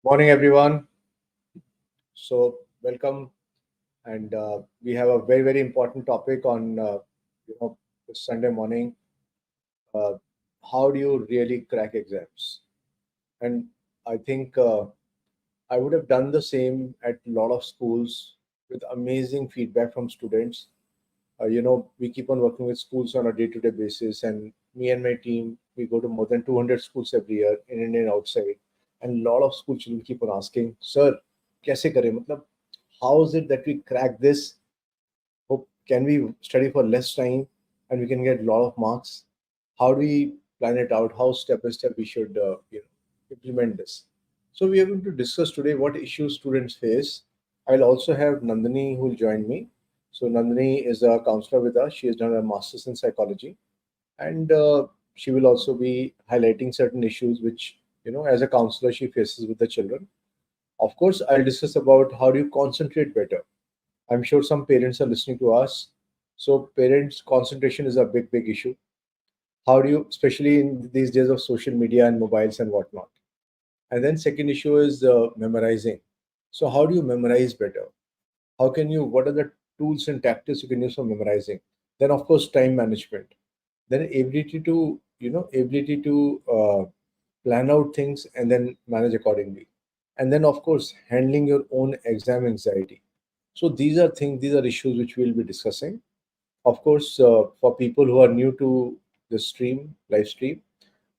Morning, everyone. Welcome, and we have a very, very important topic on this Sunday morning. Uh, how do you really crack exams? And I think I would have done the same at a lot of schools with amazing feedback from students. We keep on working with schools on a day-to-day basis, and me and my team, we go to more than 200 schools every year in India and outside. And a lot of school children keep on asking, "Sir, कैसे करें? मतलब, how is it that we crack this? Can we study for less time and we can get a lot of marks? How do we plan it out? How step by step we should implement this?" So we are going to discuss today what issues students face. I'll also have Nandini who will join me. So Nandini is a counselor with us. She has done a master's in psychology, and she will also be highlighting certain issues which, as a counselor, she faces with the children. Of course, I'll discuss about how do you concentrate better. I'm sure some parents are listening to us. So parents' concentration is a big, big issue. How do you, especially in these days of social media and mobiles and whatnot? And then second issue is memorizing. So how do you memorize better? How can you? What are the tools and tactics you can use for memorizing? Then of course time management. Then ability to plan out things and then manage accordingly. And then of course handling your own exam anxiety. So these are issues which we'll be discussing. Of course, for people who are new to the live stream,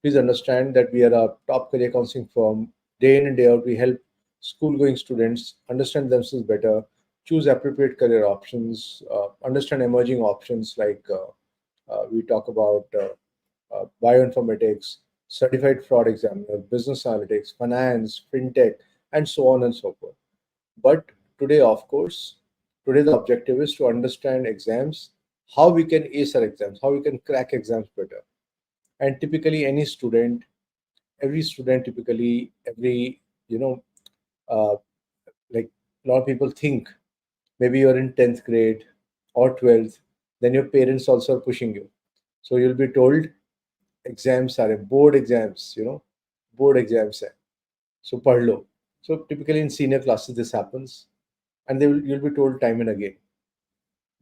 please understand that we are a top career counseling firm. Day in and day out, we help school going students understand themselves better, choose appropriate career options, understand emerging options like we talk about bioinformatics, certified fraud examiner, business analytics, finance, fintech, and so on and so forth. But today, of course, today the objective is to understand exams, how we can ace our exams, how we can crack exams better. And typically, every student, typically, you know, uh, like a lot of people think maybe you're in 10th grade or 12th, then your parents also are pushing you. So you'll be told exams are board exams, board exams. Hai. So पढ़ लो. So typically in senior classes this happens, and you'll be told time and again.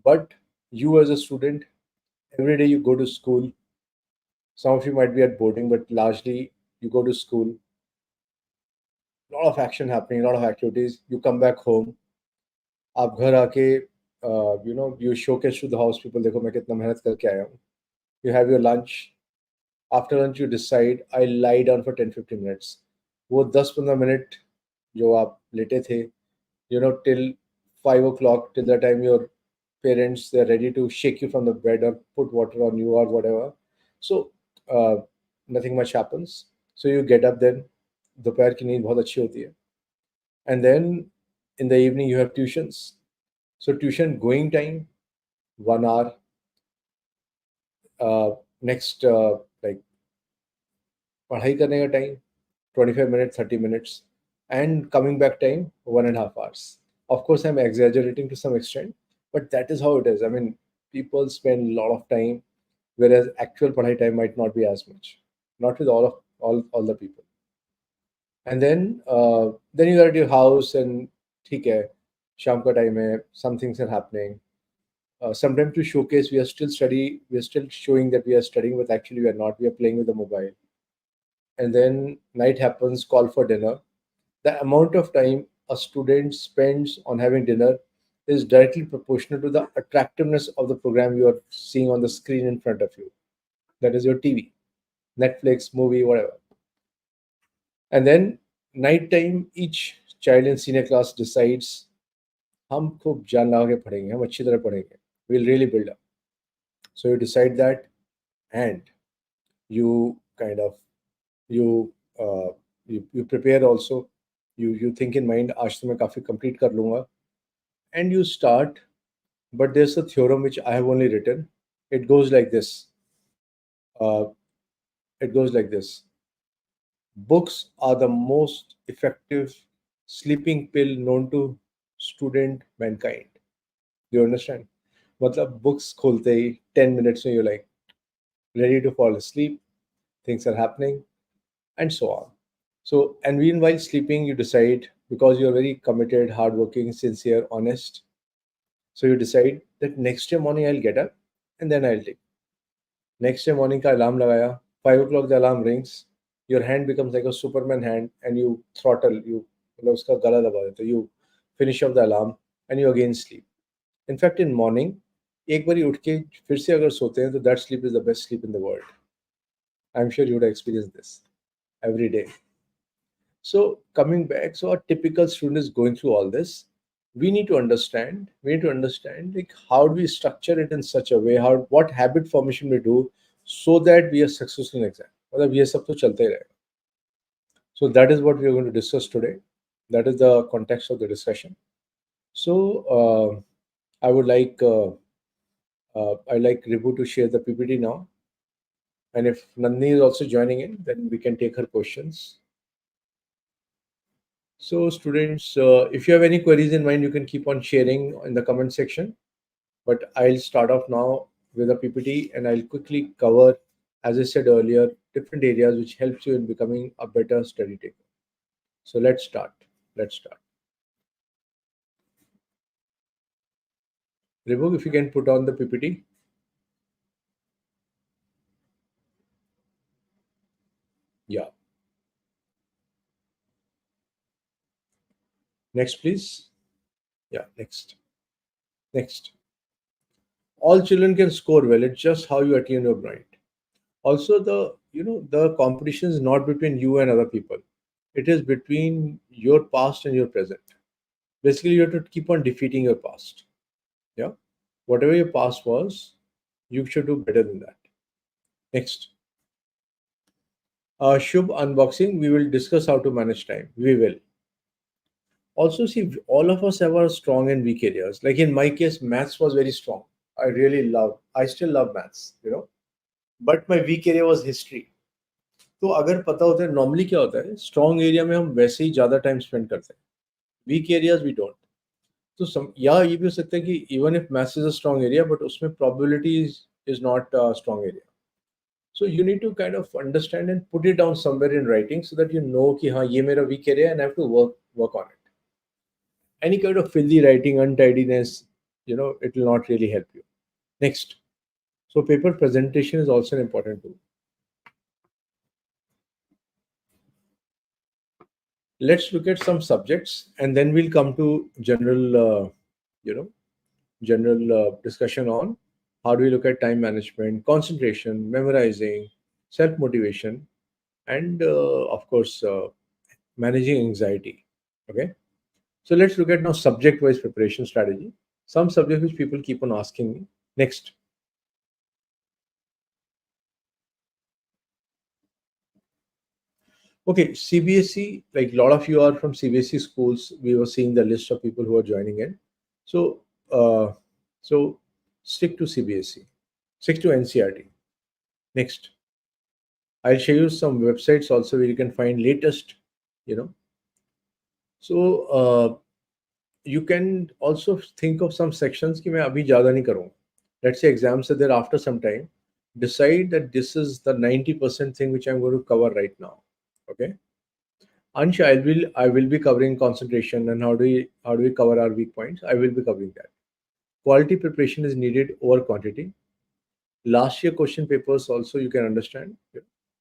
But you as a student, every day you go to school. Some of you might be at boarding, but largely you go to school. A lot of action happening, a lot of activities. You come back home. आप घर आके you showcase to the house people, देखो मैं कितना मेहनत करके आया हूँ. You have your lunch. After lunch you decide I lie down for 10-15 minutes. वो 10-15 मिनट जो आप लेटे थे, till 5 o'clock, till the time your parents they're ready to shake you from the bed or put water on you or whatever. So uh, nothing much happens. So you get up then. दोपहर की नींद बहुत अच्छी होती है. And then in the evening you have tuitions. So tuition going time 1 hour. Next like पढ़ाई करने का time 25 minutes, 30 minutes, and coming back time 1.5 hours. Of course, I'm exaggerating to some extent, but that is how it is. I mean, people spend a lot of time, whereas actual padhai time might not be as much. Not with all the people. And then you are at your house and ठीक है, शाम का time है, some things are happening. Sometimes to showcase we are still showing that we are studying, but actually we are not. We are playing with the mobile. And then night happens, call for dinner. The amount of time a student spends on having dinner is directly proportional to the attractiveness of the program you are seeing on the screen in front of you. That is your TV, Netflix, movie, whatever. And then night time, each child in senior class decides हम खूब जान लगा के पढ़ेंगे, हम अच्छी तरह पढ़ेंगे. We'll really build up. So you decide that, and you kind of you you prepare also. You think in mind आज तो मैं काफी complete कर लूंगा, and you start. But there's a theorem which I have only written. It goes like this. Uh, it goes like this. Books are the most effective sleeping pill known to student mankind. Do you understand? मतलब books खोलते ही 10 minutes में you're like ready to fall asleep. Things are happening, and so on. So, and meanwhile sleeping, you decide, because you're very committed, hardworking, sincere, honest. So you decide that next day morning I'll get up and then I'll take. Next day morning ka alarm lagaya, 5 o'clock the alarm rings, your hand becomes like a Superman hand and you throttle, you मतलब उसका गला दबा देते, you finish off the alarm and you again sleep. In fact, in morning, एक बारी उठ के फिर से अगर सोते हैं तो that sleep is the best sleep in the world. I'm sure you would experience this every day. So coming back, so a typical student is going through all this. We need to understand like how do we structure it in such a way, how what habit formation we do so that we are successful in exam. मतलब ये सब तो चलता ही रहेगा. So that is what we are going to discuss today. That is the context of the discussion. So I would like I'd like Ribu to share the PPT now. And if Nandini is also joining in, then we can take her questions. So, students, if you have any queries in mind, you can keep on sharing in the comment section. But I'll start off now with a PPT and I'll quickly cover, as I said earlier, different areas which helps you in becoming a better study taker. So, let's start. Let's start. Ribuk, if you can put on the PPT. Yeah. Next, please. Yeah, next. Next. All children can score well. It's just how you attune your mind. Also, the competition is not between you and other people. It is between your past and your present. Basically, you have to keep on defeating your past. Yeah. Whatever your past was, you should do better than that. Next. Shubh unboxing. We will discuss how to manage time. We will. Also, see, all of us have our strong and weak areas. Like in my case, maths was very strong. I still love maths. But my weak area was history. तो अगर पता होता है normally क्या होता है, strong area में हम वैसे ही ज़्यादा टाइम स्पेंड करते हैं, वीक एरियाज वी डोंट. तो या ये भी हो सकता है कि even if maths is a strong area but उसमें probability is not strong area. So you need to kind of understand and put it down somewhere in writing so that you know कि हाँ ये मेरा weak area and I have to work on it. Any kind of filthy writing, untidiness, it will not really help you. Next. So paper presentation is also an important tool. Let's look at some subjects and then we'll come to you know general discussion on how do we look at time management, concentration, memorizing, self motivation, and of course managing anxiety. Okay, so let's look at now subject wise preparation strategy. Some subjects which people keep on asking me. Next. Okay, CBSE, like a lot of you are from CBSE schools. We were seeing the list of people who are joining in. So, so stick to CBSE, stick to NCRT. Next, I'll show you some websites also where you can find latest, you know. So you can also think of some sections कि मैं अभी ज़्यादा नहीं करूँगा. Let's say exams are there after some time. Decide that this is the 90% thing which I'm going to cover right now. Okay. Ansh, I will be covering concentration and how do we cover our weak points. I will be covering that. Quality preparation is needed over quantity. Last year question papers also you can understand.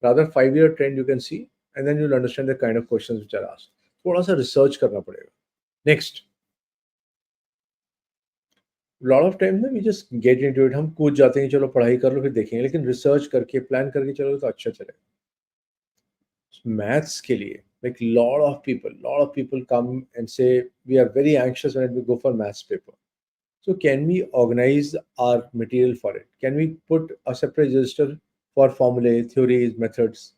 Rather 5-year trend you can see, and then you'll understand the kind of questions which are asked. थोड़ा सा research करना पड़ेगा. Next. Lot of times ना we just get into it. हम कूद जाते हैं चलो पढ़ाई कर लो फिर देखेंगे, लेकिन रिसर्च करके प्लान करके चलो तो अच्छा चलेगा. Maths के लिए, like lot of people come and say we are very anxious when we go for maths paper. So can we organize our material for it? Can we put a separate register for formulae, theories, methods?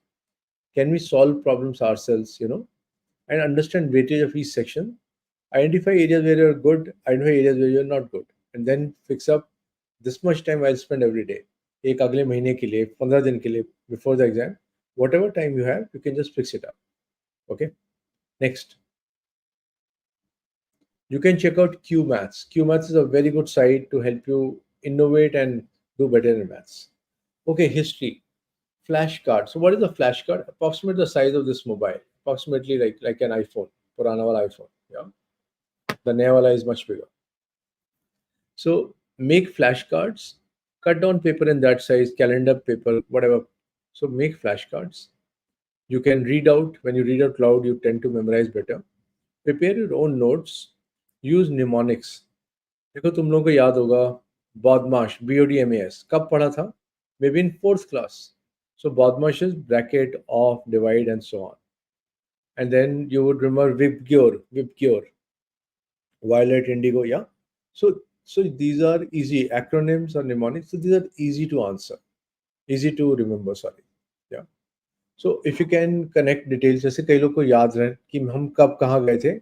Can we solve problems ourselves, and understand weightage of each section? Identify areas where you're good, identify areas where you're not good, and then fix up this much time I'll spend every day. एक अगले महीने के लिए 15 दिन के लिए before the exam, whatever time you have, you can just fix it up. Okay. Next, you can check out Q Maths. Q Maths is a very good site to help you innovate and do better in maths. Okay, history, flashcard. So what is a flashcard? Approximately the size of this mobile. approximately like an iPhone, purana wala iPhone. Yeah, the naya wala is much bigger. So make flashcards, cut down paper in that size, calendar paper, whatever. So make flashcards. You can read out. When you read out loud, you tend to memorize better. Prepare your own notes. Use mnemonics. देखो तुम लोगों को याद होगा बदमाश BODMAS कब पढ़ा था maybe in fourth class so बदमाश is bracket of divide and so on and then you would remember VIBGYOR violet indigo, yeah. So these are easy acronyms or mnemonics, so these are easy to answer, easy to remember, sorry. Yeah. So if you can connect details, जैसे कई लोग को याद रहे कि हम कब कहाँ गए थे,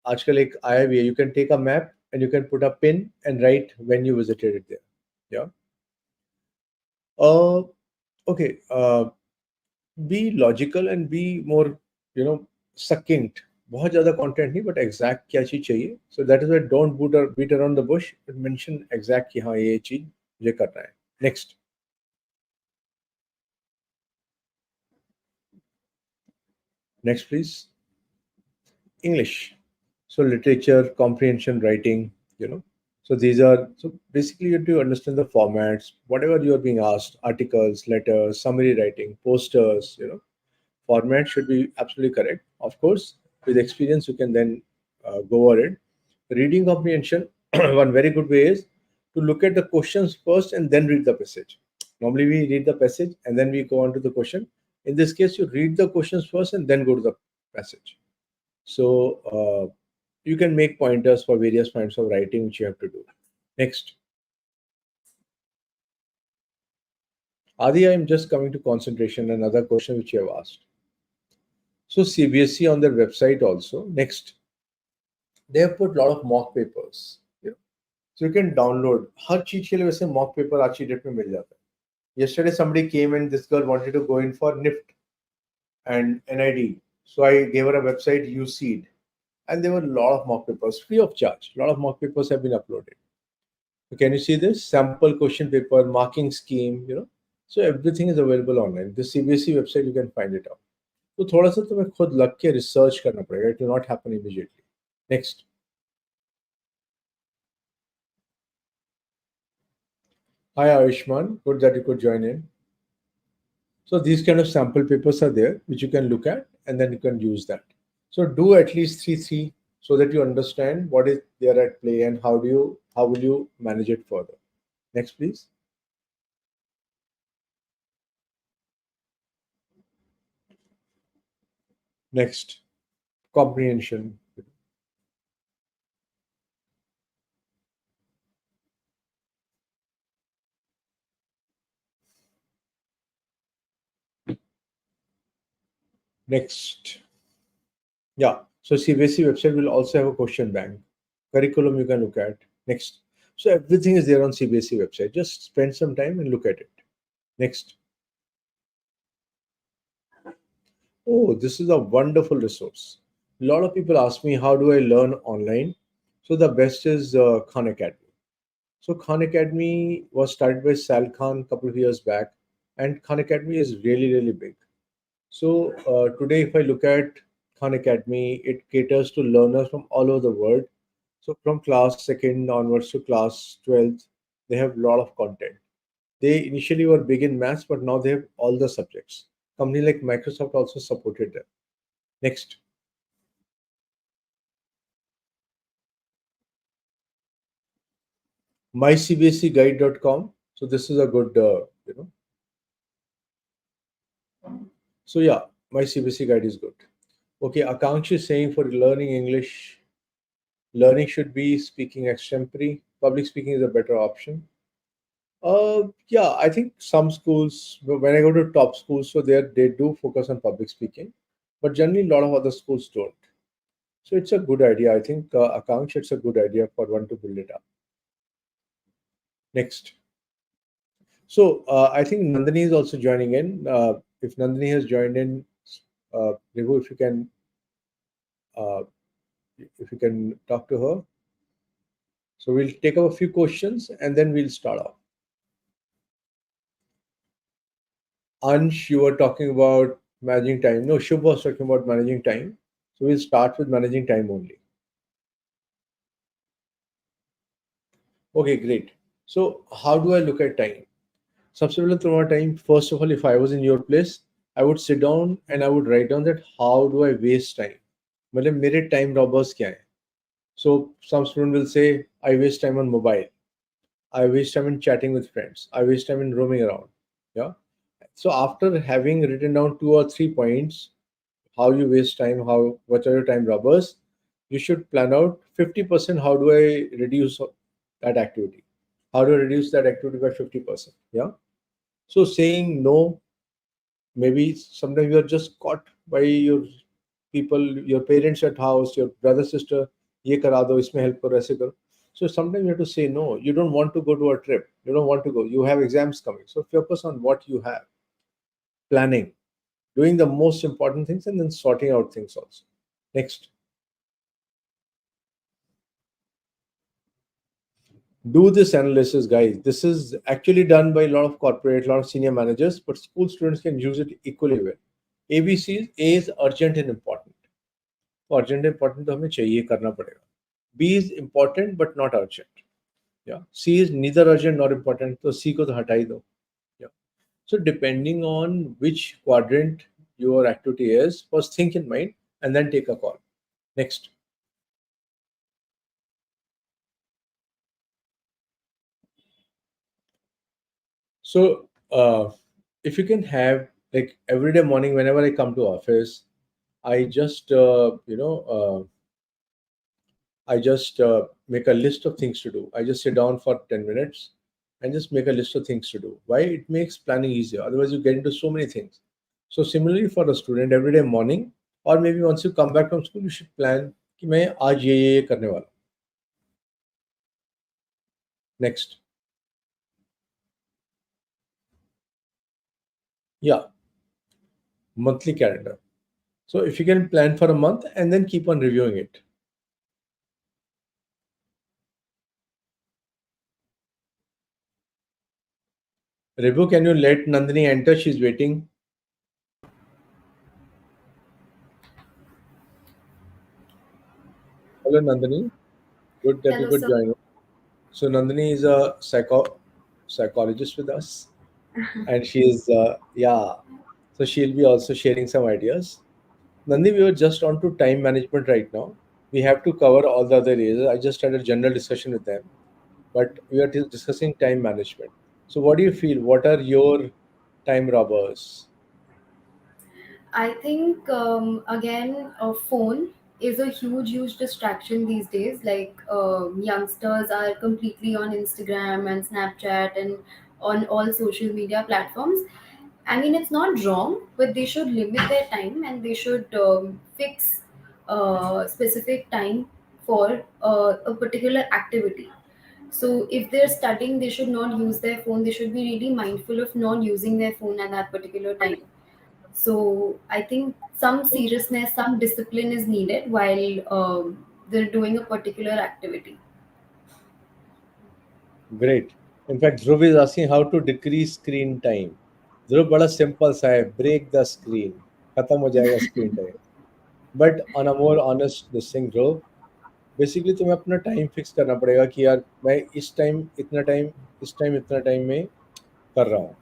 आजकल एक आया भी है, you can take a map and you can put a pin and write when you visited it there. Yeah. uh okay. Be logical and be more, you know, succinct. बहुत ज़्यादा कंटेंट नहीं, बट एग्जैक्ट क्या चीज़ चाहिए. So that is why don't beat around the bush, mention exact कि हाँ ये चीज़ मुझे करना है. Next. Next please. English. So literature, comprehension, writing, you know. So these are, so basically you have to understand the formats, whatever you are being asked, articles, letters, summary writing, posters, you know, format should be absolutely correct. Of course, with experience, you can then go over it. Reading comprehension, one very good way is to look at the questions first and then read the passage. Normally, we read the passage and then we go on to the question. In this case, you read the questions first and then go to the passage. So you can make pointers for various kinds of writing which you have to do. Next. Adi, I am just coming to concentration, another question which you have asked. So CBSE on their website also. Next, they have put a lot of mock papers. You know, so you can download. हर चीज के लिए वैसे mock paper आज की date में मिल जाता है. Yesterday somebody came and this girl wanted to go in for NIFT and NID. So I gave her a website USEED, and there were a lot of mock papers free of charge. A lot of mock papers have been uploaded. So can you see this sample question paper, marking scheme? You know, so everything is available online. The CBSE website you can find it out. तो थोड़ा सा तुम्हें खुद लग के research करना पड़ेगा. It will not happen immediately. Next. Hi Ayushman, good that you could join in. So these kind of sample papers are there which you can look at and then you can use that. So do at least three so that you understand what is there at play and how will you manage it further. Next, please. Next, comprehension. Next. Yeah. So CBSE website will also have a question bank. Curriculum you can look at. Next. So everything is there on CBSE website. Just spend some time and look at it. Next. Oh, this is a wonderful resource. A lot of people ask me, how do I learn online? So the best is Khan Academy. So Khan Academy was started by Sal Khan a couple of years back, and Khan Academy is really, really big. So today, if I look at Khan Academy, it caters to learners from all over the world. So from class second onwards to class 12th, they have a lot of content. They initially were big in maths, but now they have all the subjects. Company like Microsoft also supported them. Next. mycbseguide.com. So this is a good, so yeah, my CBSE guide is good. Okay, Akansh is saying for learning English, learning should be speaking extempore. Public speaking is a better option. Yeah, I think some schools, when I go to top schools, so they do focus on public speaking, but generally a lot of other schools don't. So it's a good idea. I think Akansh, it's a good idea for one to build it up. Next. So I think Nandini is also joining in. If Nandini has joined in, Raghu, uh, if you can talk to her. So we'll take up a few questions and then we'll start off. Ansh, you were talking about Managing time. No, Shubh was talking about managing time. So we'll start with managing time only. Okay, great. So how do I look at time? सबसे पहले तुम्हारा time, first of all if I was in your place, I would sit down and I would write down that how do I waste time, मतलब मेरे time robbers क्या है. So some student will say, I waste time on mobile, I waste time in chatting with friends, I waste time in roaming around. Yeah. So after having written down 2 or 3 points, how you waste time, how what are your time robbers, you should plan out 50%. How do I reduce that activity? How do I reduce that activity by 50%? Yeah. So saying no, maybe sometimes you are just caught by your people, your parents at house, your brother, sister, ये करा दो, इसमें help करो, ऐसे करो. So sometimes you have to say no. You don't want to go to a trip. You don't want to go. You have exams coming. So focus on what you have. Planning, doing the most important things, and then sorting out things also. Next, do this analysis, guys. This is actually done by a lot of corporate, a lot of senior managers, but school students can use it equally well. ABCs, A is urgent and important. तो urgent important तो हमें चाहिए करना पड़ेगा. B is important but not urgent. या C is neither urgent not important, तो C को तो हटा ही दो. या so depending on which quadrant your activity is, first think in mind and then take a call. Next, so if you can have, like, every day morning whenever I come to office, I just I just make a list of things to do. I just sit down for 10 minutes and just make a list of things to do. Why? It makes planning easier. Otherwise, you get into so many things. So, similarly for a student, every day morning, or maybe once you come back from school, you should plan कि मैं आज ये करने वाला हूँ. Next, yeah, monthly calendar. So, if you can plan for a month and then keep on reviewing it. Review, can you let Nandini enter? She's waiting. Hello, Nandini. Good that you Hello, could sir. join us. So Nandini is a psychologist with us, and she is yeah. So she'll be also sharing some ideas. Nandini, we were just on to time management right now. We have to cover all the other areas. I just had a general discussion with them, but we are discussing time management. So what do you feel? What are your time robbers? I think again, a phone is a huge distraction these days. Like youngsters are completely on Instagram and Snapchat and on all social media platforms. I mean, it's not wrong, but they should limit their time and they should fix specific time for a particular activity. So if they're studying, they should not use their phone. They should be really mindful of not using their phone at that particular time. So I think some seriousness, some discipline is needed while they're doing a particular activity. Great. In fact, Dhruv is asking how to decrease screen time. Dhruv, बड़ा simple सा है. Break the screen. खत्म हो जाएगा screen time. But on a more honest this thing, Dhruv, basically तुम्हें अपना time fix करना पड़ेगा कि यार मैं इस टाइम इतना टाइम में कर रहा हूँ.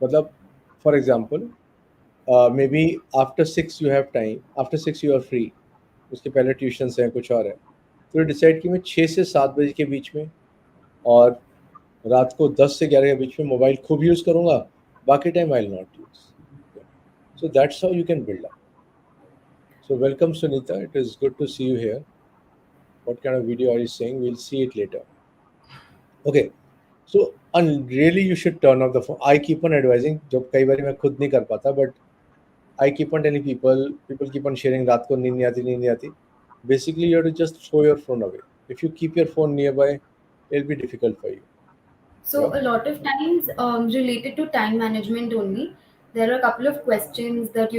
मतलब for example, maybe after 6 you have time, after 6 you are free, उसके पहले ट्यूशन्स हैं, कुछ और है, तो डिसाइड कि मैं 6 से 7 बजे के बीच में और रात को 10 से 11 के बीच में मोबाइल खूब यूज़ करूँगा, बाकी time I will not use. So that's how you can build up. So welcome Sunita, it is good to see you here. What kind of video are you saying? We'll see it later. Okay. So and really you should turn off the phone. I keep on advising, जब कई बार मैं खुद नहीं कर पाता, but I keep on telling people keep on sharing, रात को नींद नहीं आती. Basically, you have to just throw your phone away. If you keep your phone nearby, it'll be difficult for you. Yeah. So a lot of times, related to time management only, there are a couple of questions that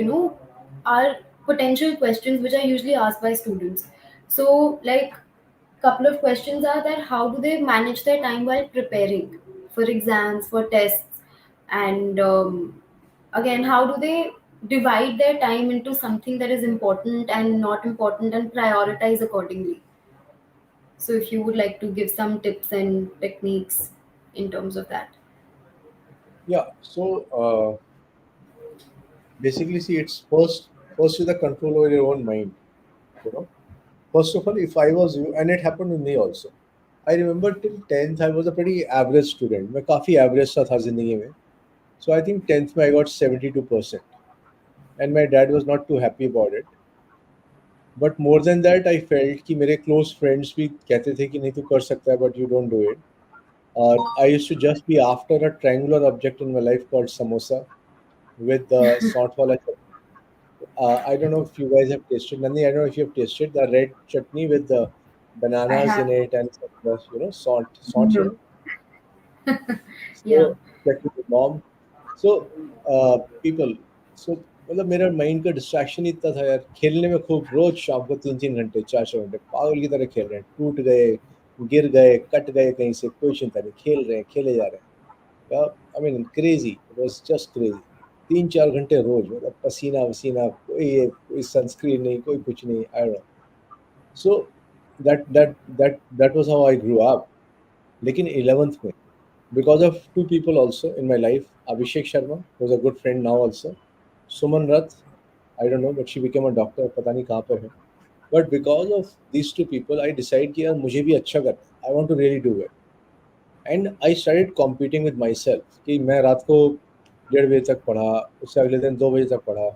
are potential questions which are usually asked by students. So like couple of questions are that how do they manage their time while preparing for exams, for tests, and again, how do they divide their time into something that is important and not important and prioritize accordingly. So if you would like to give some tips and techniques in terms of that. Yeah. So basically, see, it's first is the control over your own mind. You know, first of all, if I was you, and it happened with me also. I remember till 10th, I was a pretty average student. मैं काफी average सा था जिंदगी में. So I think 10th में I got 72%, and my dad was not too happy about it. But more than that, I felt कि मेरे close friends भी कहते थे कि नहीं तू कर सकता है, but you don't do it. I used to just be after a triangular object in my life called samosa with the salt wala chutney. I don't know if you guys have tasted Nandi. I don't know if you have tasted the red chutney with the I bananas in have. it and some, salt. Mhm. Yeah. So check with your mom. So people. So मतलब मेरा mind का distraction ही इतना था यार, खेलने में खूब, रोज शाम को 3-3 घंटे 4-4 घंटे पागल की तरह खेल रहे हैं, टूट गए, गिर गए, कट गए कहीं से, कोई चिंता नहीं, खेल रहे हैं, खेले जा रहे हैं. I mean crazy, it was just crazy. 3-4 घंटे रोज, मतलब पसीना वसीना, कोई सनस्क्रीन नहीं, कोई कुछ नहीं, I don't know. So that was how I grew up. लेकिन 11th में, because of two people also in my life, Abhishek Sharma, who's a good friend now also, Suman Rath, I don't know, but she became a doctor, पता नहीं कहाँ पर है. But because of these two people, I decided कि यार मुझे भी अच्छा करना है. I want to really do it. And I started competing with myself कि मैं रात को 1:30 बजे तक पढ़ा, उससे अगले दिन 2 बजे तक पढ़ा,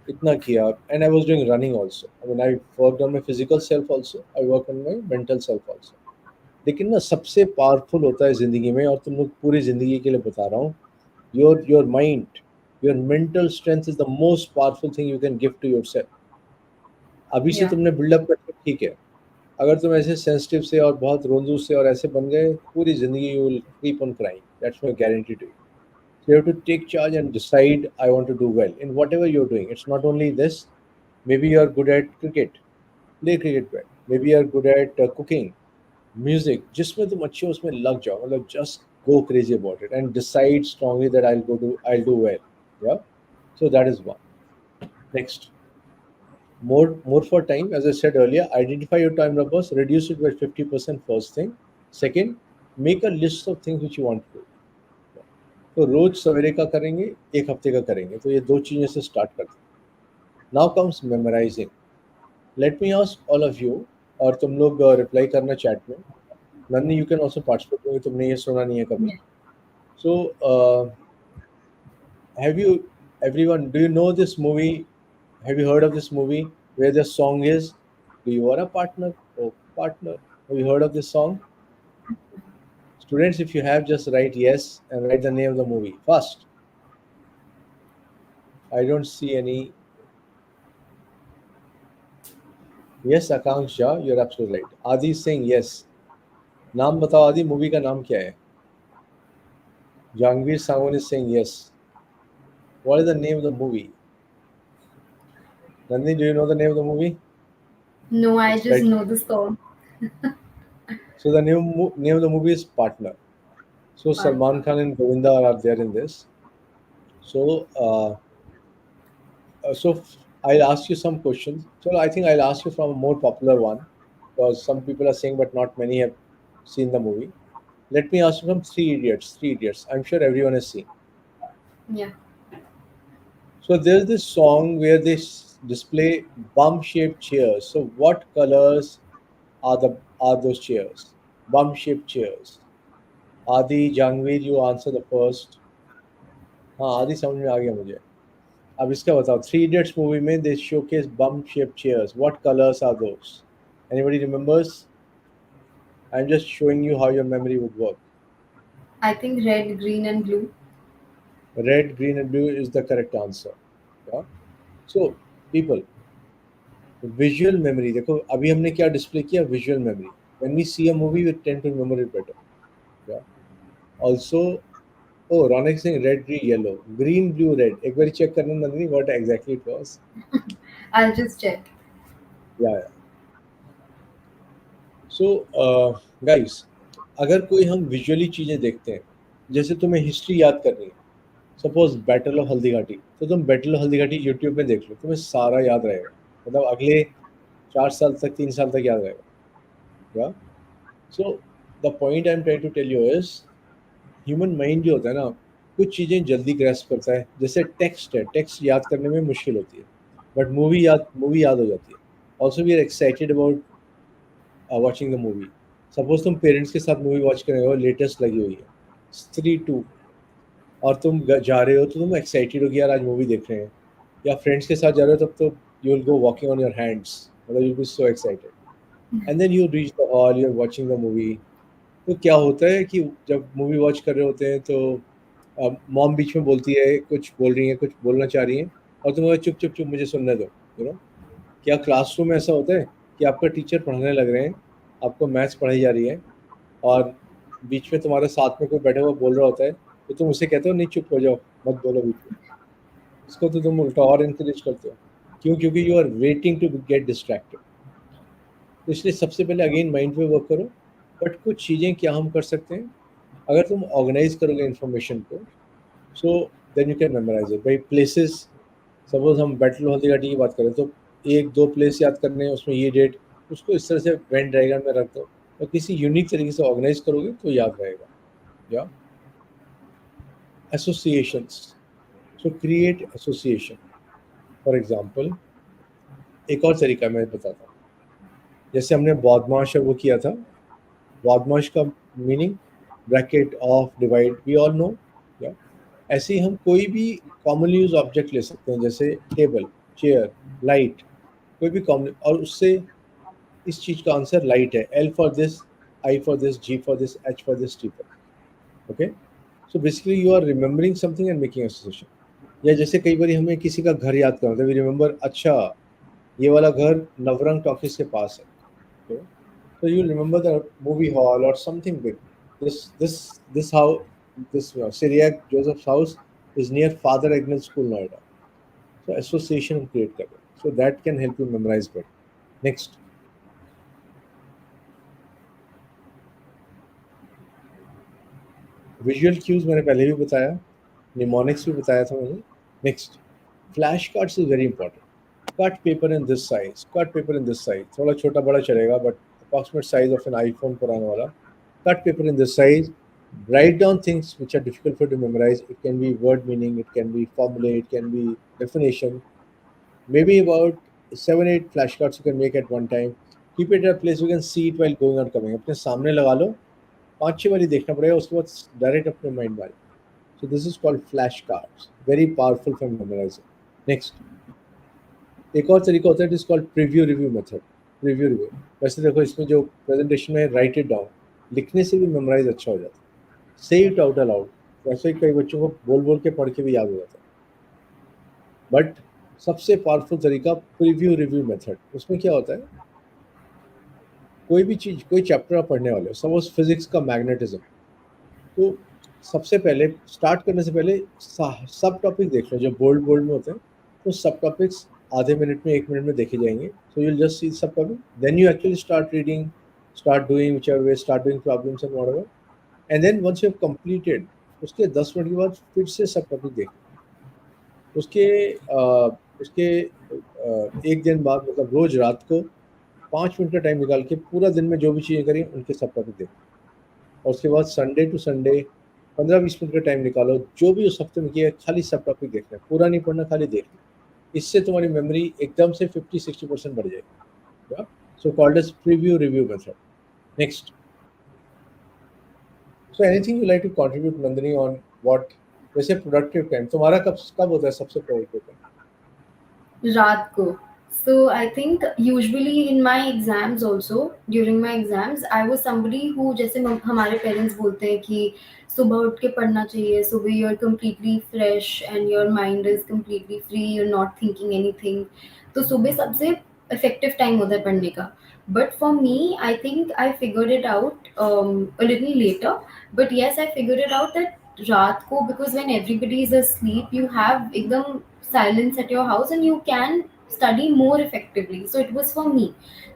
इतना किया. And I was doing running also. I mean, I worked on my physical self also. I worked on my mental self also. लेकिन ना सबसे पावरफुल होता है ज़िंदगी में, और तुम लोग पूरी ज़िंदगी के लिए बता रहा हूँ, your mind, your mental strength is the most powerful thing you can give to yourself. अभी से Yeah. तुमने बिल्डअप करके, ठीक है, अगर तुम ऐसे सेंसिटिव से और बहुत रोंदू से और ऐसे बन गए, पूरी ज़िंदगी you will keep on crying. That's my guarantee to you. So you have to take charge and decide, I want to do well in whatever you're doing. It's not only this. Maybe you're good at cricket, play cricket well. Maybe you're good at cooking, music, जिसमें तुम अच्छे हो उसमें लग जाओ, मतलब just go crazy about it and decide strongly that I do well. या. So that is one. Next, more for time. As I said earlier, identify your time numbers, reduce it by 50% first thing. Second, make a list of things which you want to do. तो रोज सवेरे का करेंगे, एक हफ्ते का करेंगे, तो ये दो चीजें से स्टार्ट करते हैं. Now comes memorising. Let me ask all of you, और तुम लोग रिप्लाई करना चैट में. Nanni, you can also participate, क्योंकि तुमने ये सुना नहीं है कभी. Yeah. So, have you, everyone, do you know this movie? Have you heard of this movie where the song is, "Do you want a partner? Oh, partner." Have you heard of this song? Students, if you have, just write yes and write the name of the movie first. I don't see any. Yes, Akanksha, you're absolutely right. Adi is saying yes. नाम बताओ आदि, movie का नाम क्या है? Jangveer Sawant is saying yes. What is the name of the movie? Nandini, do you know the name of the movie? No, I It's just right. know the song. So the name of the movie is Partner. So Salman Partner. Khan and Govinda are there in this. So I'll ask you some questions. So I think I'll ask you from a more popular one, because some people are saying, but not many have seen the movie. Let me ask you from Three Idiots. Three Idiots. I'm sure everyone has seen. Yeah. So there's this song where they display bum-shaped chairs. So what colors are those chairs? Bum-shaped chairs. Adi, Jangveer, you answer the first. हाँ, आदि समझ में आ गया मुझे. अब इसका बताओ, three Idiots movie में they showcase bomb shape chairs, what colours are those? Anybody remembers? I am just showing you how your memory would work. I think red, green, and blue. Red, green and blue is the correct answer. Yeah. So people, visual memory देखो, अभी हमने क्या display किया? Visual memory. When we see a movie we tend to remember it better. Yeah. Also, oh, Ronak saying red, green, yellow, green, blue, red. एक बार check करना Nandini, what exactly it was. I'll just check. या. So guys, अगर कोई हम visually चीज़ें देखते हैं, जैसे तुम्हें हिस्ट्री याद करनी है, suppose battle of Haldi Ghati, तो तुम battle of Haldi Ghati YouTube में देख लो, तुम्हें सारा याद रहेगा, मतलब अगले 4 साल तक, 3 साल तक याद रहेगा। या so the point I am trying to tell you is, human mind जो होता है ना, कुछ चीज़ें जल्दी ग्रैस्प करता है। जैसे टेक्स्ट है, टेक्स्ट याद करने में मुश्किल होती है, बट मूवी याद हो जाती है। Also we are excited about watching the movie. Suppose तुम पेरेंट्स के साथ मूवी वॉच कर रहे हो, लेटेस्ट लगी हुई है स्त्री 2, और तुम जा रहे हो तो तुम एक्साइटेड हो कि यार आज मूवी देख रहे हैं, या फ्रेंड्स के साथ जा रहे हो तब तो you will go walking on your hands, मतलब you be so excited, and then you reach the hall, you are watching the movie. तो क्या होता है कि जब मूवी वॉच कर रहे होते हैं तो मॉम बीच में बोलती है, कुछ बोल रही है, कुछ बोलना चाह रही हैं, और तुम बोलो, चुप चुप चुप, मुझे सुनने दो, यू नो। क्या क्लासरूम में ऐसा होता है कि आपका टीचर पढ़ाने लग रहे हैं, आपको मैथ्स पढ़ाई जा रही है, और बीच में तुम्हारे साथ में कोई बैठा हुआ बोल रहा होता है, तो तुम उसे कहते हो नहीं चुप हो जाओ, मत बोलो बीच में। इसको तो तुम उल्टा और इंकरेज करते हो। क्यों? क्योंकि you are waiting to get distracted. तो इसलिए सबसे पहले अगेन माइंड पे वर्क करो। बट कुछ चीज़ें क्या हम कर सकते हैं, अगर तुम ऑर्गेनाइज करोगे इन्फॉर्मेशन को, so then you can memorise it by places. Suppose हम बैटल हल्दीघाटी की बात करें, तो एक दो प्लेस याद करने हैं, उसमें ये डेट, उसको इस तरह से वेन डायग्राम में रख दो, और किसी यूनिक तरीके से ऑर्गेनाइज करोगे तो याद रहेगा। या associations, so create association. For example, एक और तरीका मैं बताता हूँ। जैसे हमने बदमाश और वो किया था, बदमाश का meaning bracket of divide, we all know. या ऐसे ही हम कोई भी कॉमन यूज ऑब्जेक्ट ले सकते हैं, जैसे टेबल, चेयर, लाइट, कोई भी कॉमन, और उससे इस चीज का आंसर लाइट है, L for this, I for this, G for this, H for this, T for, okay. So basically you are remembering something and making association. या जैसे कई बार हमें किसी का घर याद करना होता है, वी रिमेंबर, अच्छा ये वाला घर नवरंग टॉकीज के पास है, so you'll remember the movie hall or something big. This how this Syriac Joseph's house is near Father Agnes School, Noida. So association create करें, so that can help you memorize better. Next, visual cues मैंने पहले भी बताया, mnemonics भी बताया था मैंने। Next, flashcards is very important. Cut paper in this size, cut paper in this size, थोड़ा छोटा बड़ा चलेगा, but approximate size of an iPhone पुराना वाला। Cut paper in this size, write down things which are difficult for you to memorize. It can be word meaning, it can be formula, it can be definition. Maybe about 7 8 flashcards you can make at one time. Keep it at a place you can see it while going or coming. अपने सामने लगा लो, 5 6 बारी देखना पड़ेगा, उसके बाद direct अपने mind में आ जाए। So this is called flashcards. Very powerful for memorizing. Next, एक और तरीका होता है, it is called preview review method. Preview review, वैसे देखो इसमें जो प्रेजेंटेशन में राइट इट डाउन, लिखने से भी मेमोराइज अच्छा हो जाता है। से इट आउट अलाउड, वैसे ही कई बच्चों को बोल बोल के पढ़ के भी याद हो जाता है। बट सबसे पावरफुल तरीका प्रीव्यू रिव्यू मेथड। उसमें क्या होता है, कोई भी चीज़, कोई चैप्टर आप पढ़ने वाले हो, सपोज फिजिक्स का मैग्नेटिज्म, तो सबसे पहले स्टार्ट करने से पहले सब टॉपिक देख लो जो बोल्ड बोल्ड में होते हैं। तो सब टॉपिक्स आधे मिनट में, 1 मिनट में देखे जाएंगे। So you will just see sub topic, then you actually start reading, start doing whichever way, start doing problems and whatever, and then once you have completed, उसके 10 मिनट के बाद फिर से सब टॉपिक देखना। उसके उसके 1 दिन बाद, मतलब रोज रात को 5 मिनट का टाइम निकाल के पूरा दिन में जो भी चीज़ें करी उनके सब टॉपिक देखना। और उसके बाद संडे टू संडे 15 20 मिनट का टाइम निकालो, जो भी उस हफ्ते में किया है, खाली सब टॉपिक देखना है, पूरा नहीं पढ़ना, खाली देखना। इससे तुम्हारी मेमोरी एकदम से 50 60% बढ़ जाएगी। So called as preview review method. Next, so anything you like to contribute Nandini on what, वैसे प्रोडक्टिव टाइम तुम्हारा कब कब होता है सबसे प्रोडक्टिव टाइम? रात को. So I think usually in my exams also, during my exams I was somebody who, जैसे हमारे parents बोलते हैं कि सुबह उठ के पढ़ना चाहिए, सुबह you're completely fresh and your mind is completely free, you're not thinking anything, तो सुबह सबसे effective time होता है पढ़ने का. But for me, I think I figured it out a little later. But yes, I figured it out that रात को, because when everybody is asleep, you have एकदम silence at your house and you can study more effectively. So it was for me.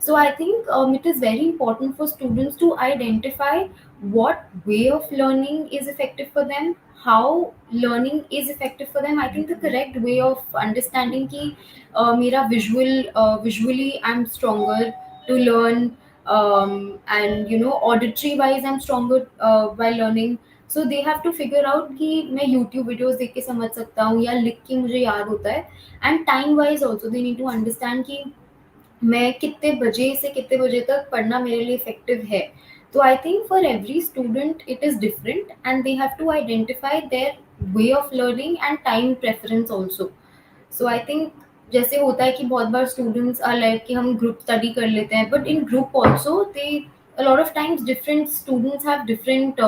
So I think it is very important for students to identify what way of learning is effective for them, how learning is effective for them, I think the correct way of understanding ki mera visually I'm stronger to learn, and auditory wise I'm stronger while learning. So they have to figure out कि मैं YouTube videos देख के समझ सकता हूँ या लिख के मुझे याद होता है. And time wise also they need to understand कि मैं कितने बजे से कितने बजे तक पढ़ना मेरे लिए इफेक्टिव है. तो I think for every student it is different and they have to identify their way of learning and time preference also. So I think जैसे होता है कि बहुत बार स्टूडेंट्स आर लाइक कि हम ग्रुप स्टडी कर लेते हैं, but in group also they a lot of times different students have different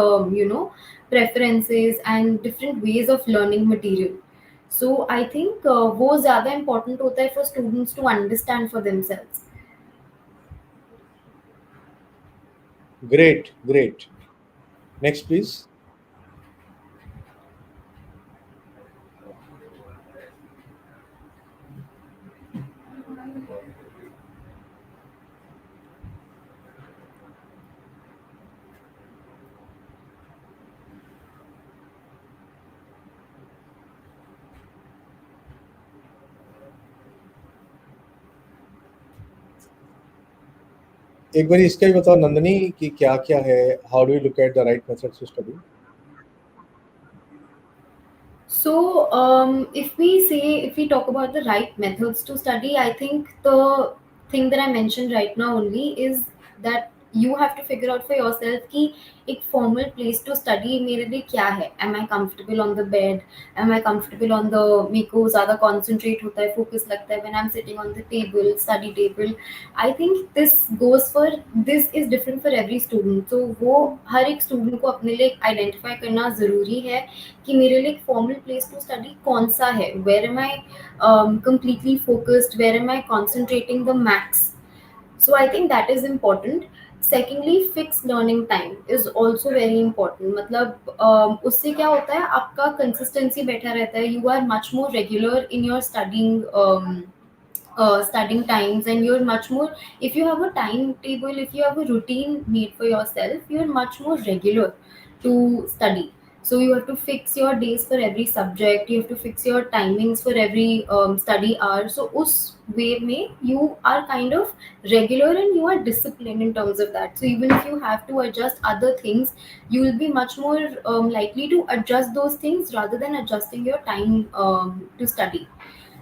preferences and different ways of learning material. So I think वो ज़्यादा important होता है for students to understand for themselves. Great, great. Next, please. एक बार इसका भी बताओ नंदनी कि क्या क्या है, how do you look at the right methods to study. So, if we talk about the right methods to study, I think the thing that I mentioned right now only is that you have to figure out for yourself कि एक formal place to study मेरे लिए क्या है. Am I comfortable on the bed? Am I comfortable on the मेरे को ज़्यादा concentrate होता है, focus लगता है when I'm sitting on the table, study table. I think this is different for every student. So वो हर एक student को अपने लिए identify करना ज़रूरी है कि मेरे लिए एक फॉर्मल प्लेस टू स्टडी कौन सा है. Where am I completely focused, where am I concentrating the max. So I think that is important. Secondly, fixed learning time is also very important. मतलब उससे क्या होता है, आपका कंसिस्टेंसी बैठा रहता है, you are much more regular in your studying times, and you're much more, if you have a timetable, if you have a routine made for yourself, you're much more regular to study. So you have to fix your days for every subject, you have to fix your timings for every study hour. So us way mein you are kind of regular and you are disciplined in terms of that. So even if you have to adjust other things, you will be much more likely to adjust those things rather than adjusting your time to study.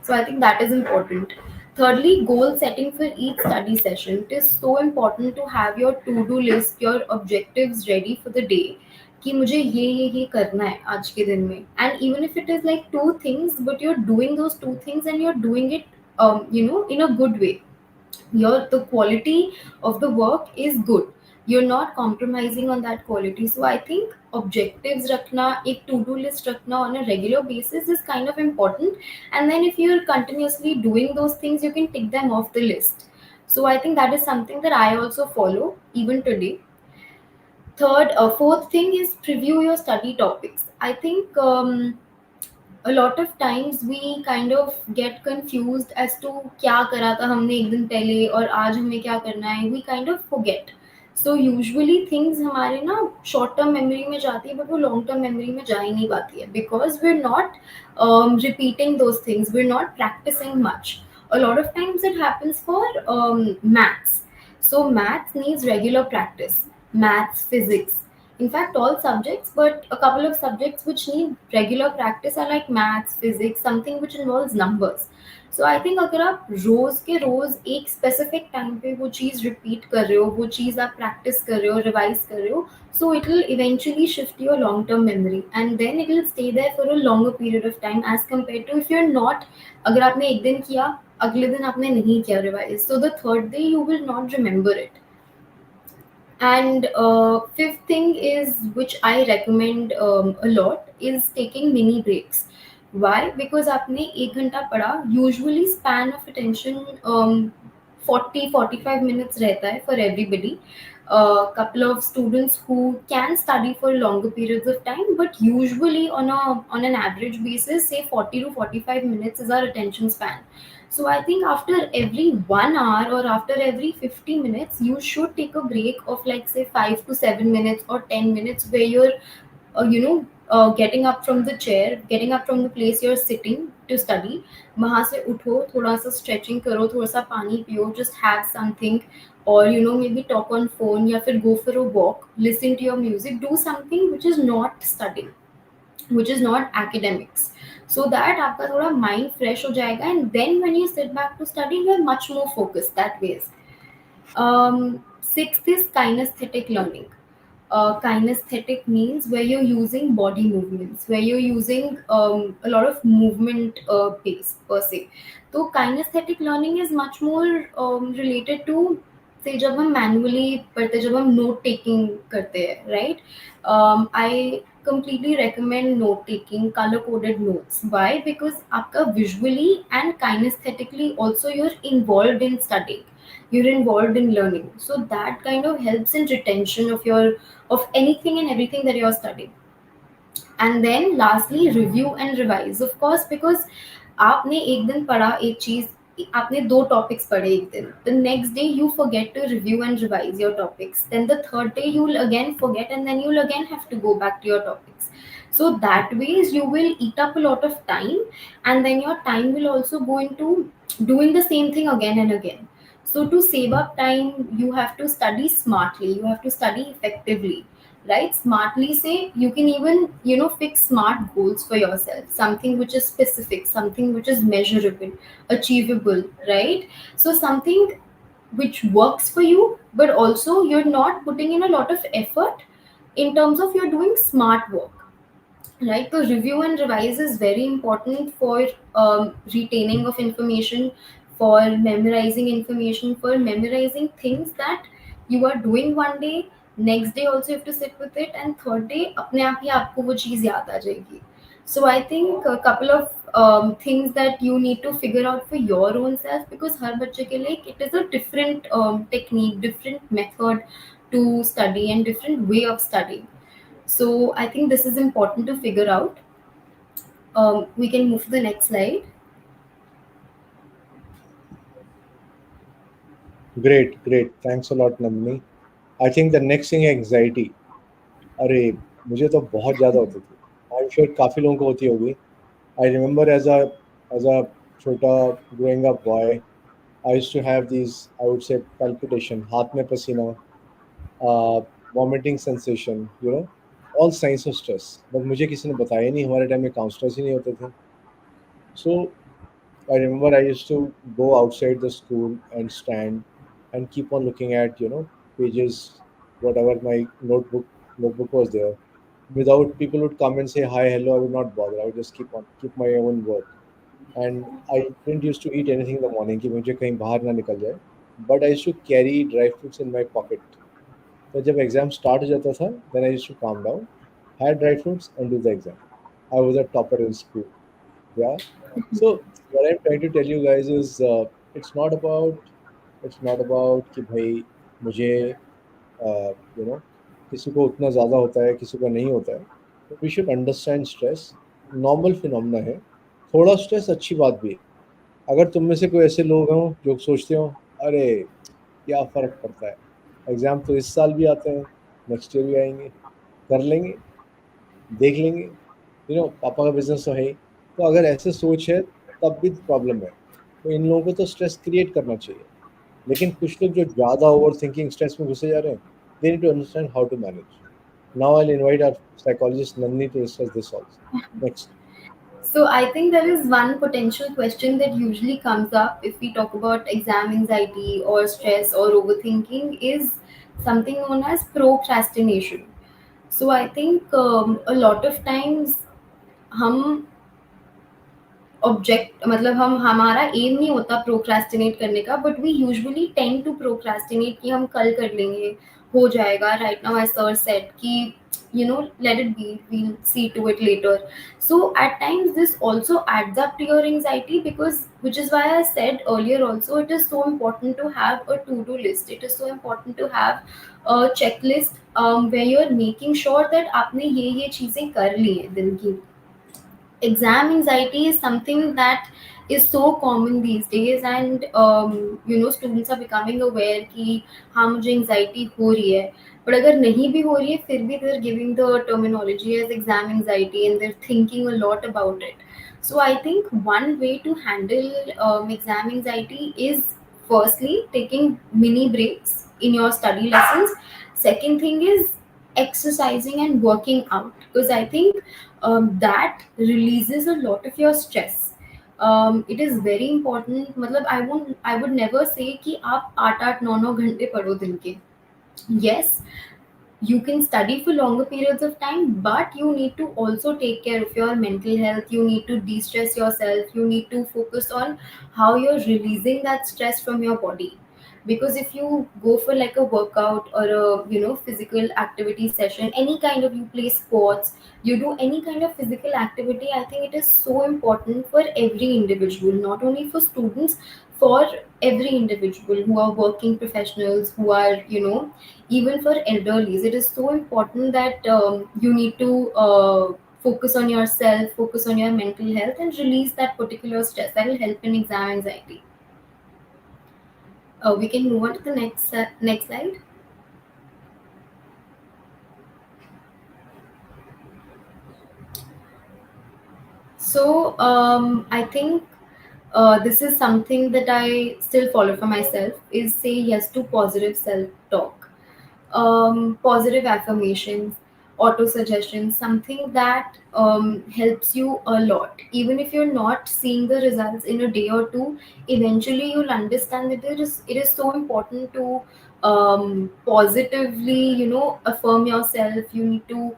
So I think that is important. Thirdly, goal setting for each study session. It is so important to have your to-do list, your objectives ready for the day. कि मुझे ये करना है आज के दिन में. And even if it is like two things, but you're doing those two things and you're doing it, in a good way, the quality of the work is good, you're not compromising on that quality. So I think objectives rakhna, ek to do list rakhna on a regular basis is kind of important. And then if you're continuously doing those things, you can tick them off the list. So I think that is something that I also follow even today. Fourth thing is preview your study topics. I think a lot of times we kind of get confused as to क्या करा था हमने एक दिन पहले और आज हमें क्या करना है. We kind of forget. So usually things हमारे ना short term memory में जाती है, but वो long term memory में जा ही नहीं पाती है, because we're not repeating those things, we're not practicing much. A lot of times it happens for maths. So maths needs regular practice. Maths, physics, in fact all subjects, but a couple of subjects which need regular practice are like maths, physics, something which involves numbers. So I think अगर आप रोज के रोज एक specific time पे वो चीज repeat कर रहे हो, वो चीज आप प्रैक्टिस कर रहे हो, रिवाइज कर रहे हो, so it will eventually shift your long term memory and then it will stay there for a longer period of time as compared to if you're not, अगर आपने एक दिन किया, अगले दिन आपने नहीं किया revise, so the third day you will not remember it. And fifth thing is, which I recommend a lot, is taking mini breaks. Why? Because आपने एक घंटा पढ़ा, usually span of attention 40-45 minutes रहता है for everybody. A couple of students who can study for longer periods of time, but usually on an average basis, say 40 to 45 minutes is our attention span. So I think after every 1 hour or after every 50 minutes, you should take a break of like say 5 to 7 minutes or 10 minutes where you're getting up from the chair, getting up from the place you're sitting to study, वहां से उठो, थोड़ा सा stretching करो, थोड़ा सा पानी पियो, just have something, or maybe talk on phone, या फिर go for a walk, listen to your music, do something which is not studying, which is not academics, so that आपका थोड़ा mind fresh हो जाएगा, and then when you sit back to study you are much more focused that ways. Sixth is kinesthetic learning. Kinesthetic means where you're using body movements, where you're using a lot of movement base per se. So kinesthetic learning is much more related to, say जब हम manually पढ़ते, जब हम note taking करते हैं, right? I completely recommend note taking, color coded notes. Why? Because आपका visually and kinesthetically also you're involved in studying, you're involved in learning, so that kind of helps in retention of your, of anything and everything that you're studying. And then lastly, review and revise, of course, because आपने एक दिन पढ़ा एक चीज, आपने दो topics पढ़े एक दिन, the next day you forget to review and revise your topics, then the third day you will again forget, and then you'll again have to go back to your topics. So that ways you will eat up a lot of time, and then your time will also go into doing the same thing again and again. So to save up time, you have to study smartly, you have to study effectively, right? Smartly say, you can even fix smart goals for yourself, something which is specific, something which is measurable, achievable, right? So something which works for you, but also you're not putting in a lot of effort in terms of you're doing smart work, right? So review and revise is very important for retaining of information, for memorizing information, for memorizing things that you are doing one day, next day also you have to sit with it, and third day अपने आप ही आपको वो चीज़ याद आ जाएगी. So I think a couple of things that you need to figure out for your own self, because हर बच्चे के लिए it is a different technique, different method to study, and different way of studying. So I think this is important to figure out. We can move to the next slide. Great, great. Thanks a lot, Nandini. I think the next thing है anxiety. अरे मुझे तो बहुत ज़्यादा होती थी. I'm sure काफ़ी लोगों को होती होगी. I remember as a छोटा growing up boy, I used to have these, I would say, palpitation, हाथ में पसीना, vomiting sensation, all signs of stress. But मुझे किसी ने बताया ही नहीं, हमारे टाइम में काउंसलर्स ही नहीं होते थे. So I remember I used to go outside the school and stand and keep on looking at, pages, whatever my notebook was there. Without people would come and say hi, hello, I would not bother. I would just keep my own work. And I didn't used to eat anything in the morning कि मुझे कहीं बाहर ना निकल जाए. But I used to carry dry fruits in my pocket. तो जब exam start हो जाता था, then I used to calm down, had dry fruits and do the exam. I was a topper in school. Yeah. So what I'm trying to tell you guys is it's not about कि भाई मुझे किसी को उतना ज़्यादा होता है, किसी को नहीं होता है. We should understand stress normal phenomena है. थोड़ा स्ट्रेस अच्छी बात भी है. अगर तुम में से कोई ऐसे लोग हों जो सोचते हो अरे क्या फ़र्क पड़ता है, एग्ज़ाम तो इस साल भी आते हैं, नेक्स्ट ईयर भी आएंगे, कर लेंगे, देख लेंगे, पापा का बिजनेस तो है ही. तो अगर ऐसे सोच है तब भी प्रॉब्लम है. तो इन लोगों को तो स्ट्रेस क्रिएट करना चाहिए. लेकिन कुछ लोग जो ज़्यादा ओवर थिंकिंग स्ट्रेस में घुसे जा रहे हैं, they need to understand how to manage. Now I will invite our psychologist Nandini to discuss this also. Next. So I think there is one potential question that usually comes up if we talk about exam anxiety or stress or overthinking is something known as procrastination. So I think a lot of times हम object, मतलब हम, हमारा aim नहीं होता procrastinate करने का, but we usually tend to procrastinate कि हम कल कर लेंगे, हो जाएगा, right now as sir said कि let it be, we'll see to it later. So at times this also adds up to your anxiety, because which is why I said earlier also, it is so important to have a to-do list, it is so important to have a checklist where you're making sure that आपने ये चीजें कर ली है दिन की. Exam anxiety is something that is so common these days, and students are becoming aware कि हाँ मुझे anxiety हो रही है, but अगर नहीं भी हो रही है फिर भी they're giving the terminology as exam anxiety and they're thinking a lot about it. So I think one way to handle exam anxiety is firstly taking mini breaks in your study lessons. Second thing is exercising and working out, because I think that releases a lot of your stress. It is very important. मतलब I would never say कि आप 8 8 9 9 घंटे पढ़ो दिन के. Yes, you can study for longer periods of time, but you need to also take care of your mental health. You need to de-stress yourself. You need to focus on how you're releasing that stress from your body. Because if you go for like a workout or a physical activity session, any kind of, you play sports, you do any kind of physical activity, I think it is so important for every individual, not only for students, for every individual who are working professionals, who are even for elderlies. It is so important that you need to focus on yourself, focus on your mental health, and release that particular stress. That will help in exam anxiety. We can move on to the next slide. So I think this is something that I still follow for myself, is say yes to positive self talk, positive affirmations, auto suggestions, something that helps you a lot. Even if you're not seeing the results in a day or two, eventually you'll understand that it is so important to positively, affirm yourself. You need to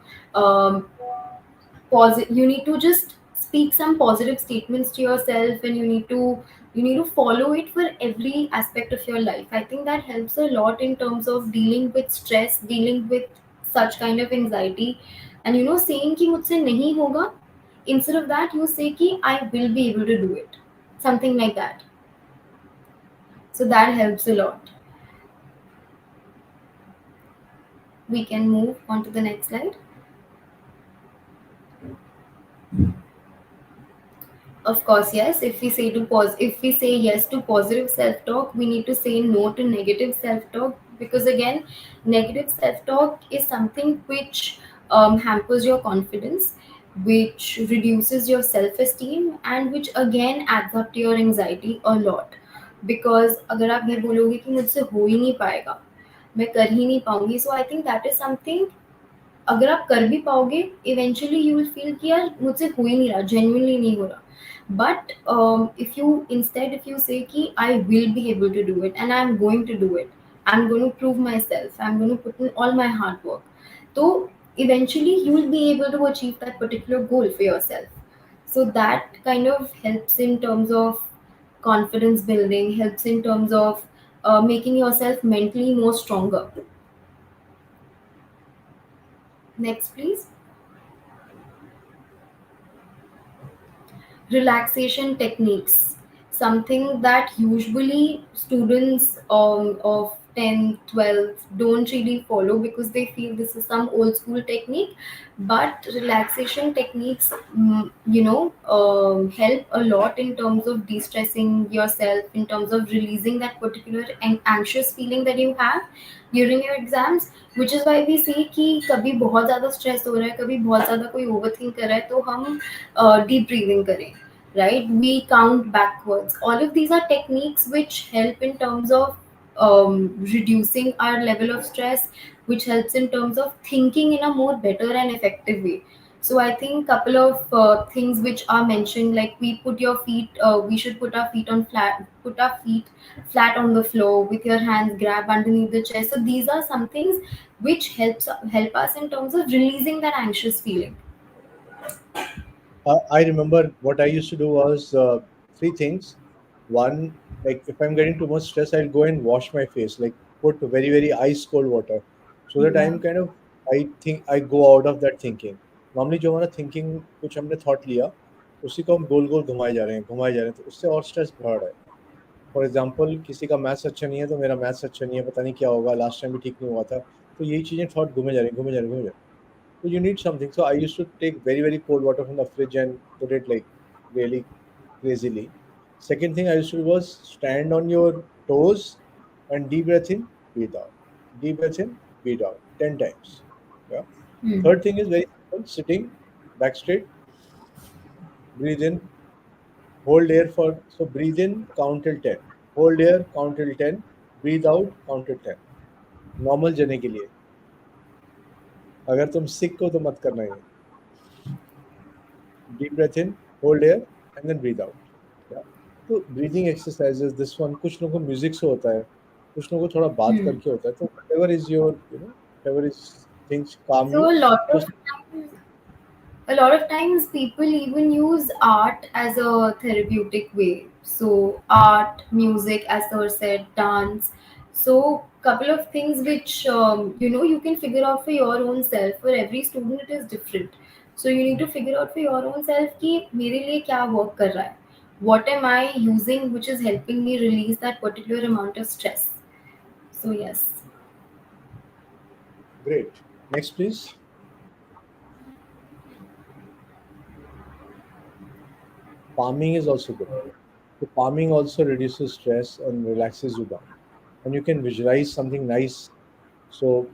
you need to just speak some positive statements to yourself, and you need to follow it for every aspect of your life. I think that helps a lot in terms of dealing with stress, dealing with such kind of anxiety. And saying कि मुझसे नहीं होगा, instead of that you say कि I will be able to do it, something like that. So that helps a lot. We can move on to the next slide. Of course, yes. If we say yes to positive self-talk, we need to say no to negative self-talk, because again, negative self-talk is something which hampers your confidence, which reduces your self-esteem, and which again adds up to your anxiety a lot. Because अगर आप ये बोलोगे कि मुझसे हो ही नहीं पाएगा, मैं कर ही नहीं पाऊंगी, so I think that is something. अगर आप कर भी पाओगे, इवेंचुअली यू विल फील कि यार मुझसे हो ही नहीं रहा, जेन्युइनली नहीं हो रहा. बट if you say कि I will be able to do it and I am going to do it, I am going to prove myself, I am going to put in all my hard work, तो eventually you will be able to achieve that particular goal for yourself. So that kind of helps in terms of confidence building, helps in terms of making yourself mentally more stronger. Next please. Relaxation techniques, something that usually students of 10th 12th don't really follow, because they feel this is some old school technique. But relaxation techniques help a lot in terms of de-stressing yourself, in terms of releasing that particular anxious feeling that you have during your exams. which is why we see कि कभी बहुत ज़्यादा stress हो रहा है, कभी बहुत ज़्यादा कोई ओवर थिंक कर रहा है, तो हम deep breathing करें, right? We count backwards. All of these are techniques which help in terms of reducing our level of stress, which helps in terms of thinking in a more better and effective way. So I think couple of things which are mentioned, like we should put our feet on flat, put our feet flat on the floor with your hands grab underneath the chest. So these are some things which help us in terms of releasing that anxious feeling. I remember what I used to do was three things. One, like if I'm getting too much stress, I'll go and wash my face, like put very, very ice cold water, so that Yeah. I'm kind of, I think I go out of that thinking. Normally जो हमारा thinking कुछ हमने thought लिया, उसी को हम गोल गोल घुमाए जा रहे हैं, तो उससे और स्ट्रेस बढ़ रहा है. फॉर एग्जाम्पल किसी का मैथ्स अच्छा नहीं है, तो मेरा मैथ्स अच्छा नहीं है, पता नहीं क्या होगा, लास्ट टाइम भी ठीक नहीं हुआ था, तो यही चीज़ें थॉट घूमे जा रही हैं, घूमे जा रही हैं. So you need something. So I used to take very, very cold water from the fridge and put it like really crazily. Second thing I used to do was stand on your toes and deep breath in, breathe out. Deep breath in, breathe out 10 times. Yeah. Hmm. Third thing is very simple, sitting back straight, breathe in, hold air for, so breathe in, count till 10. Hold air, count till 10. Breathe out, count till 10. Normal जने के लिए अगर तुम सिक हो तो मत करना ये deep breath in hold air and then breathe out या तो ब्रीदिंग एक्सरसाइजेस दिस वन कुछ लोगों को म्यूजिक से होता है कुछ लोगों को थोड़ा बात Hmm. करके होता है तो whatever is your whatever is things calm So you of just times, a lot of times people even use art as a therapeutic way. So art, music, as sir said, dance. So couple of things which you can figure out for your own self. For every student, it is different. So you need to figure out for your own self कि मेरे लिए क्या work कर रहा है. What am I using which is helping me release that particular amount of stress? So yes. great. Next please. Palming is also good. So palming also reduces stress and relaxes you down. And you can visualize something nice. So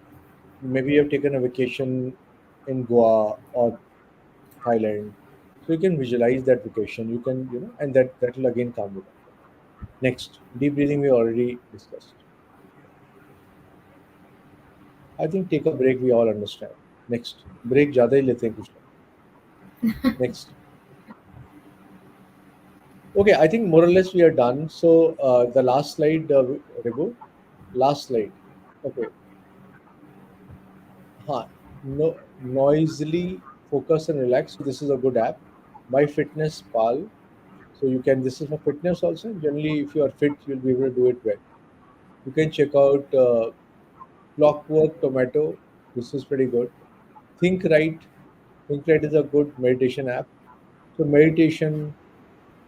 maybe you have taken a vacation in Goa or Thailand. So you can visualize that vacation. You can, and that will again calm you down. Next, deep breathing we already discussed. I think take a break we all understand. Next, break ज़्यादा ही लेते हैं कुछ लोग. Next. Okay, I think more or less we are done. So the last slide, Raghu. Last slide. Okay. Huh. No, noisily focus and relax. So this is a good app. My Fitness Pal. So you can. This is for fitness also. Generally, if you are fit, you'll be able to do it well. You can check out Clockwork Tomato. This is pretty good. Think Right. Think Right is a good meditation app. So meditation,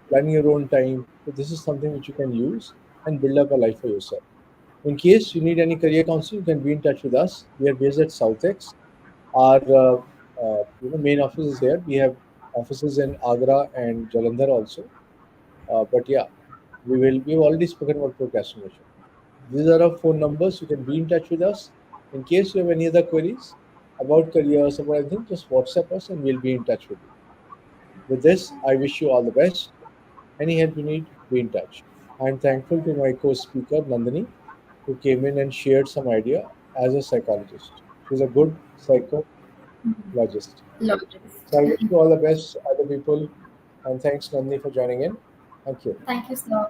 planning your own time. So this is something which you can use and build up a life for yourself. In case you need any career counseling, you can be in touch with us. We are based at SouthX. Our main office is here. We have offices in Agra and Jalandhar also. But yeah, we've already spoken about procrastination. These are our phone numbers. You can be in touch with us. In case you have any other queries about careers, about anything, just WhatsApp us and we'll be in touch with you. With this, I wish you all the best. Any help you need, be in touch. I'm thankful to my co-speaker Nandini, who came in and shared some idea as a psychologist. She's a good psychologist. Logist. So I wish you all the best, other people, and thanks Nandini for joining in. Thank you. Thank you, sir.